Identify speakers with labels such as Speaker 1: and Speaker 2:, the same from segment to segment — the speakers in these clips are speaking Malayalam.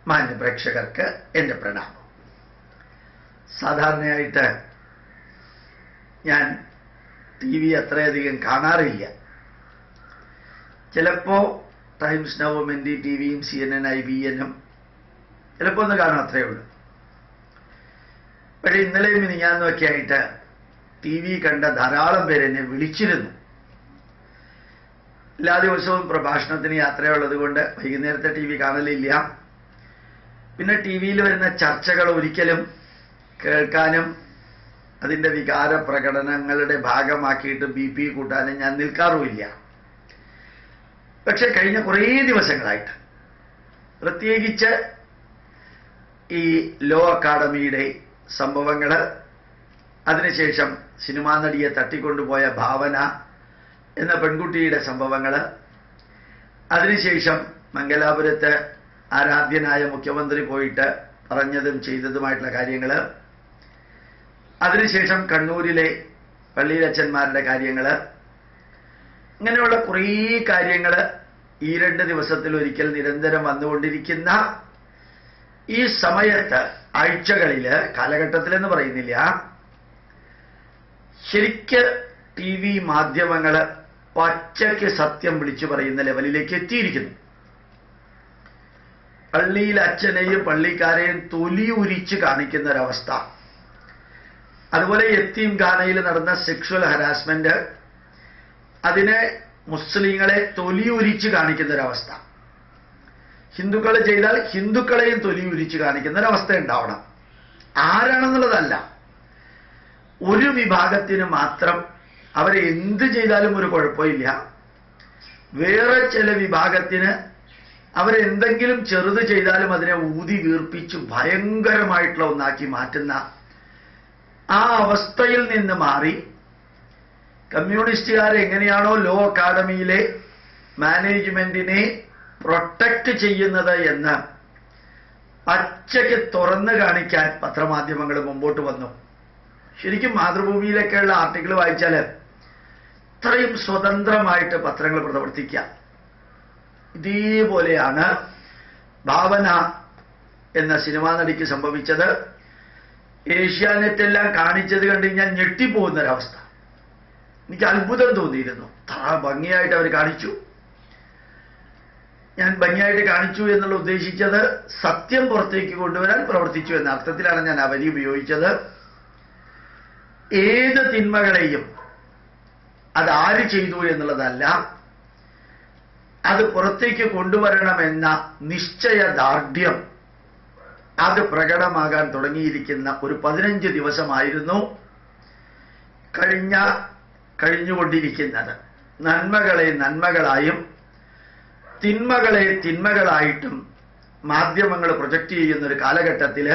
Speaker 1: മാന്യ പ്രേക്ഷകർക്ക് എൻ്റെ പ്രണാമം. സാധാരണയായിട്ട് ഞാൻ TV അത്രയധികം കാണാറില്ല. ചിലപ്പോൾ ടൈംസ് നൗവും NDTVയും CNN IBN ചിലപ്പോൾ ഒന്ന് കാണാൻ അത്രയേ ഉള്ളൂ. പക്ഷേ ഇന്നലെയും മിനിഞ്ഞാന്നുമൊക്കെ ആയിട്ട് TV കണ്ട ധാരാളം പേര് എന്നെ വിളിച്ചിരുന്നു. എല്ലാ ദിവസവും പ്രഭാഷണത്തിന് യാത്രയുള്ളത് കൊണ്ട് വൈകുന്നേരത്തെ TV കാണലില്ല. പിന്നെ TVയിൽ വരുന്ന ചർച്ചകൾ ഒരിക്കലും കേൾക്കാനും അതിൻ്റെ വികാര പ്രകടനങ്ങളുടെ ഭാഗമാക്കിയിട്ട് BP കൂട്ടാനും ഞാൻ നിൽക്കാറുമില്ല. പക്ഷെ കഴിഞ്ഞ കുറേ ദിവസങ്ങളായിട്ട്, പ്രത്യേകിച്ച് ഈ ലോ അക്കാഡമിയുടെ സംഭവങ്ങൾ, അതിനുശേഷം സിനിമാ നടിയെ തട്ടിക്കൊണ്ടുപോയ ഭാവന എന്ന പെൺകുട്ടിയുടെ സംഭവങ്ങൾ, അതിനുശേഷം മംഗലാപുരത്ത് ആരാധ്യനായ മുഖ്യമന്ത്രി പോയിട്ട് പറഞ്ഞതും ചെയ്തതുമായിട്ടുള്ള കാര്യങ്ങൾ, അതിനുശേഷം കണ്ണൂരിലെ പള്ളിയിലച്ചന്മാരുടെ കാര്യങ്ങൾ, ഇങ്ങനെയുള്ള കുറേ കാര്യങ്ങൾ ഈ 2 ദിവസത്തിലൊരിക്കൽ നിരന്തരം വന്നുകൊണ്ടിരിക്കുന്ന ഈ സമയത്ത്, ആഴ്ചകളിൽ, കാലഘട്ടത്തിലെന്ന് പറയുന്നില്ല, ശരിക്ക് TV മാധ്യമങ്ങൾ പച്ചയ്ക്ക് സത്യം വിളിച്ചു പറയുന്ന ലെവലിലേക്ക് എത്തിയിരിക്കുന്നു. പള്ളിയിൽ അച്ഛനെയും പള്ളിക്കാരെയും തൊലിയുരിച്ച് കാണിക്കുന്ന ഒരവസ്ഥ, അതുപോലെ യത്തീം ഖാനയിൽ നടന്ന സെക്ഷൽ ഹരാസ്മെന്റ്, അതിനെ മുസ്ലിങ്ങളെ തൊലിയുരിച്ച് കാണിക്കുന്ന ഒരവസ്ഥ, ഹിന്ദുക്കൾ ചെയ്താൽ ഹിന്ദുക്കളെയും തൊലിയുരിച്ച് കാണിക്കുന്ന ഒരവസ്ഥ ഉണ്ടാവണം. ആരാണെന്നുള്ളതല്ല, ഒരു വിഭാഗത്തിന് മാത്രം അവരെ എന്ത് ചെയ്താലും ഒരു കുഴപ്പമില്ല, വേറെ ചില വിഭാഗത്തിന് അവരെന്തെങ്കിലും ചെറുത് ചെയ്താലും അതിനെ ഊതി വീർപ്പിച്ച് ഭയങ്കരമായിട്ടുള്ള ഒന്നാക്കി മാറ്റുന്ന ആ അവസ്ഥയിൽ നിന്ന് മാറി, കമ്മ്യൂണിസ്റ്റുകാർ എങ്ങനെയാണോ ലോ അക്കാഡമിയിലെ മാനേജ്മെന്റിനെ പ്രൊട്ടക്റ്റ് ചെയ്യുന്നത് എന്ന് പച്ചയ്ക്ക് തുറന്നു കാണിക്കാൻ പത്രമാധ്യമങ്ങൾ മുമ്പോട്ട് വന്നു. ശരിക്കും മാതൃഭൂമിയിലൊക്കെയുള്ള ആർട്ടിക്കിൾ വായിച്ചാൽ ഇത്രയും സ്വതന്ത്രമായിട്ട് പത്രങ്ങൾ പ്രവർത്തിക്കാം. ഇതേപോലെയാണ് ഭാവന എന്ന സിനിമാ നടിക്ക് സംഭവിച്ചത്. ഏഷ്യാനെറ്റെല്ലാം കാണിച്ചത് കണ്ട് ഞാൻ ഞെട്ടിപ്പോകുന്നൊരവസ്ഥ. എനിക്ക് അത്ഭുതം തോന്നിയിരുന്നു. ഭംഗിയായിട്ട് അവർ കാണിച്ചു. ഞാൻ ഭംഗിയായിട്ട് കാണിച്ചു എന്നുള്ള ഉദ്ദേശിച്ചത് സത്യം പുറത്തേക്ക് കൊണ്ടുവരാൻ പ്രവർത്തിച്ചു എന്ന അർത്ഥത്തിലാണ് ഞാൻ ആ വരി ഉപയോഗിച്ചത്. ഏത് തിന്മകളെയും അതാര് ചെയ്തു എന്നുള്ളതല്ല, അത് പുറത്തേക്ക് കൊണ്ടുവരണമെന്ന നിശ്ചയദാർഢ്യം അത് പ്രകടമാകാൻ തുടങ്ങിയിരിക്കുന്ന ഒരു 15 ദിവസമായിരുന്നു കഴിഞ്ഞുകൊണ്ടിരിക്കുന്നത്. നന്മകളെ നന്മകളായും തിന്മകളെ തിന്മകളായിട്ടും മാധ്യമങ്ങൾ പ്രൊജക്റ്റ് ചെയ്യുന്ന ഒരു കാലഘട്ടത്തിൽ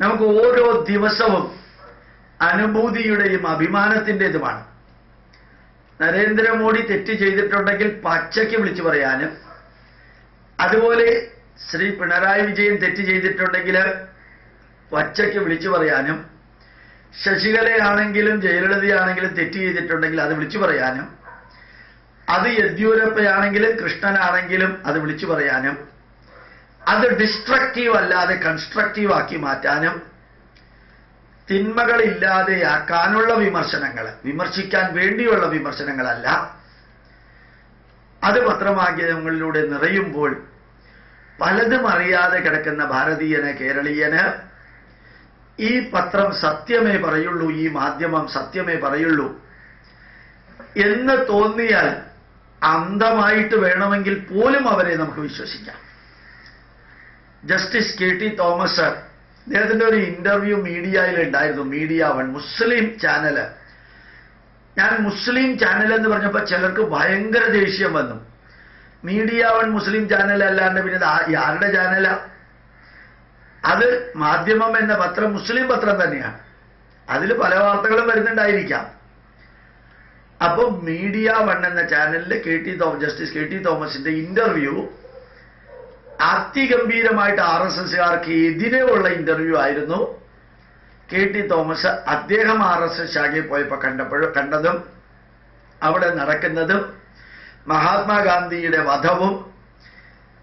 Speaker 1: നമുക്ക് ഓരോ ദിവസവും അനുഭൂതിയുടെയും അഭിമാനത്തിൻ്റെതുമാണ്. നരേന്ദ്രമോദി തെറ്റ് ചെയ്തിട്ടുണ്ടെങ്കിൽ പച്ചയ്ക്ക് വിളിച്ചു പറയാനും, അതുപോലെ ശ്രീ പിണറായി വിജയൻ തെറ്റ് ചെയ്തിട്ടുണ്ടെങ്കിൽ പച്ചയ്ക്ക് വിളിച്ചു പറയാനും, ശശികലയാണെങ്കിലും ജയലളിതയാണെങ്കിലും തെറ്റ് ചെയ്തിട്ടുണ്ടെങ്കിൽ അത് വിളിച്ചു പറയാനും, അത് യെദ്യൂരപ്പയാണെങ്കിലും കൃഷ്ണനാണെങ്കിലും അത് വിളിച്ചു പറയാനും, അത് ഡിസ്ട്രക്റ്റീവ് അല്ലാതെ കൺസ്ട്രക്റ്റീവ് ആക്കി മാറ്റാനും, തിന്മകളില്ലാതെയാക്കാനുള്ള വിമർശനങ്ങൾ, വിമർശിക്കാൻ വേണ്ടിയുള്ള വിമർശനങ്ങളല്ല, അത് പത്രമാധ്യമങ്ങളിലൂടെ നിറയുമ്പോൾ പലതും അറിയാതെ കിടക്കുന്ന ഭാരതീയന്, കേരളീയന് ഈ പത്രം സത്യമേ പറയുള്ളൂ, ഈ മാധ്യമം സത്യമേ പറയുള്ളൂ എന്ന് തോന്നിയാൽ അന്ധമായിട്ട് വേണമെങ്കിൽ പോലും അവരെ നമുക്ക് വിശ്വസിക്കാം. ജസ്റ്റിസ് KT തോമസ്, അദ്ദേഹത്തിൻ്റെ ഒരു ഇന്റർവ്യൂ മീഡിയയിൽ ഉണ്ടായിരുന്നു, മീഡിയ വൺ മുസ്ലിം ചാനല്. ഞാൻ മുസ്ലിം ചാനൽ എന്ന് പറഞ്ഞപ്പോൾ ചിലർക്ക് ഭയങ്കര ദേഷ്യം വന്നു. മീഡിയ വൺ മുസ്ലിം ചാനൽ അല്ലാണ്ട് പിന്നെ ആരുടെ ചാനലാ അത്? മാധ്യമം എന്ന പത്രം മുസ്ലിം പത്രം തന്നെയാണ്, അതിൽ പല വാർത്തകളും വരുന്നുണ്ടായിരിക്കാം. അപ്പോൾ മീഡിയ വൺ എന്ന ചാനലിൽ ജസ്റ്റിസ് KT തോമസിന്റെ ഇന്റർവ്യൂ അതിഗംഭീരമായിട്ട് RSSകാർക്ക് എതിരെയുള്ള ഇന്റർവ്യൂ ആയിരുന്നു. KT തോമസ് അദ്ദേഹം RSS ശാഖയിൽ പോയപ്പോൾ കണ്ടതും അവിടെ നടക്കുന്നതും മഹാത്മാഗാന്ധിയുടെ വധവും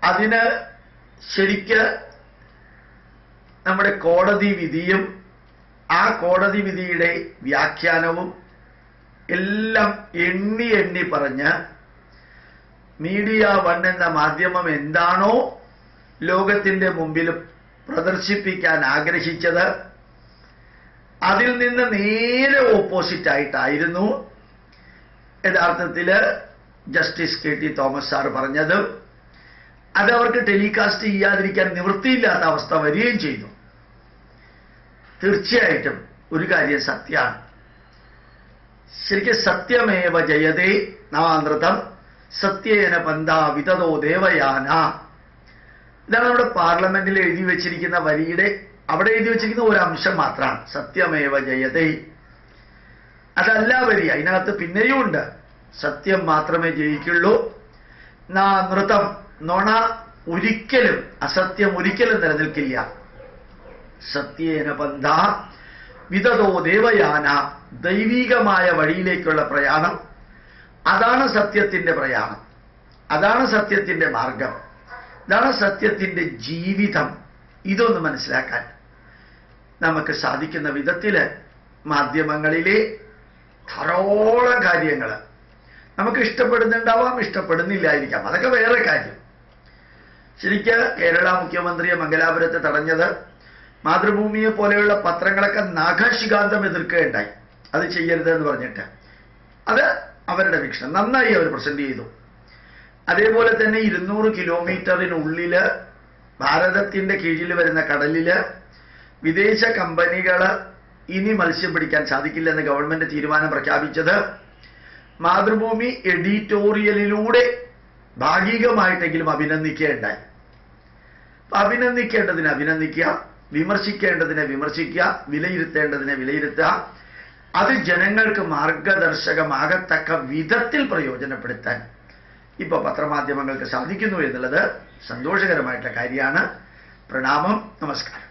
Speaker 1: അതിന് ശരിക്ക് നമ്മുടെ കോടതി വിധിയും ആ കോടതി വിധിയുടെ വ്യാഖ്യാനവും എല്ലാം എണ്ണി എണ്ണി പറഞ്ഞ് മീഡിയ വൺ എന്ന മാധ്യമം എന്താണോ ലോകത്തിന്റെ മുമ്പിൽ പ്രദർശിപ്പിക്കാൻ ആഗ്രഹിച്ചത് അതിൽ നിന്ന് നേരെ ഓപ്പോസിറ്റ് ആയിട്ടായിരുന്നു യഥാർത്ഥത്തിൽ justice K T Thomas sir പറഞ്ഞത്. അത് അവർക്ക് ടെലികാസ്റ്റ് ചെയ്യാതിരിക്കാൻ നിവൃത്തിയില്ലാത്ത അവസ്ഥ വരികയും ചെയ്തു. തീർച്ചയായിട്ടും ഒരു കാര്യം സത്യമാണ്. ശരിക്കും സത്യമേവ ജയതേ നാനൃതം സത്യേന പന്ഥാ വിതതോ ദേവയാന. ഇതാണ് നമ്മുടെ പാർലമെന്റിൽ എഴുതി വെച്ചിരിക്കുന്ന വരിയുടെ അവിടെ എഴുതി വെച്ചിരിക്കുന്ന ഒരു അംശം മാത്രമാണ് സത്യമേവ ജയതേ. അതല്ല വരി, അതിനകത്ത് പിന്നെയും ഉണ്ട് സത്യം മാത്രമേ ജയിക്കുള്ളൂ. നൃതം നുണ ഒരിക്കലും, അസത്യം ഒരിക്കലും നിലനിൽക്കില്ല. സത്യേന പന്ഥ വിതതോ ദേവയാന, ദൈവികമായ വഴിയിലേക്കുള്ള പ്രയാണം, അതാണ് സത്യത്തിന്റെ പ്രയാണം, അതാണ് സത്യത്തിന്റെ മാർഗം, ഇതാണ് സത്യത്തിന്റെ ജീവിതം. ഇതൊന്ന് മനസ്സിലാക്കാൻ നമുക്ക് സാധിക്കുന്ന വിധത്തില് മാധ്യമങ്ങളിലെ ധാരാളം കാര്യങ്ങൾ നമുക്ക് ഇഷ്ടപ്പെടുന്നുണ്ടാവാം, ഇഷ്ടപ്പെടുന്നില്ലായിരിക്കാം, അതൊക്കെ വേറെ കാര്യം. ശരിക്ക് കേരള മുഖ്യമന്ത്രിയെ മംഗലാപുരത്ത് തടഞ്ഞത് മാതൃഭൂമിയെ പോലെയുള്ള പത്രങ്ങളൊക്കെ നാഗാശികാന്തം എതിർക്കുകയുണ്ടായി, അത് ചെയ്യരുതെന്ന് പറഞ്ഞിട്ട്. അത് അവരുടെ വീക്ഷണം, നന്നായി അവർ പ്രസന്റ് ചെയ്തു. അതേപോലെ തന്നെ 200 കിലോമീറ്ററിനുള്ളില് ഭാരതത്തിന്റെ കീഴിൽ വരുന്ന കടലില് വിദേശ കമ്പനികൾ ഇനി മത്സ്യം പിടിക്കാൻ സാധിക്കില്ലെന്ന് ഗവൺമെന്റ് തീരുമാനം പ്രഖ്യാപിച്ചത് മാതൃഭൂമി എഡിറ്റോറിയലിലൂടെ ഭാഗികമായിട്ടെങ്കിലും അഭിനന്ദിക്കുകയുണ്ടായി. അഭിനന്ദിക്കേണ്ടതിനെ അഭിനന്ദിക്കുക, വിമർശിക്കേണ്ടതിനെ വിമർശിക്കുക, വിലയിരുത്തേണ്ടതിനെ വിലയിരുത്തുക. അത് ജനങ്ങൾക്ക് മാർഗദർശകമാകത്തക്ക വിധത്തിൽ പ്രയോജനപ്പെടുത്താൻ ഇപ്പൊ പത്രമാധ്യമങ്ങൾക്ക് സാധിക്കുന്നു എന്നുള്ളത് സന്തോഷകരമായിട്ടുള്ള കാര്യമാണ്. പ്രണാമം, നമസ്കാരം.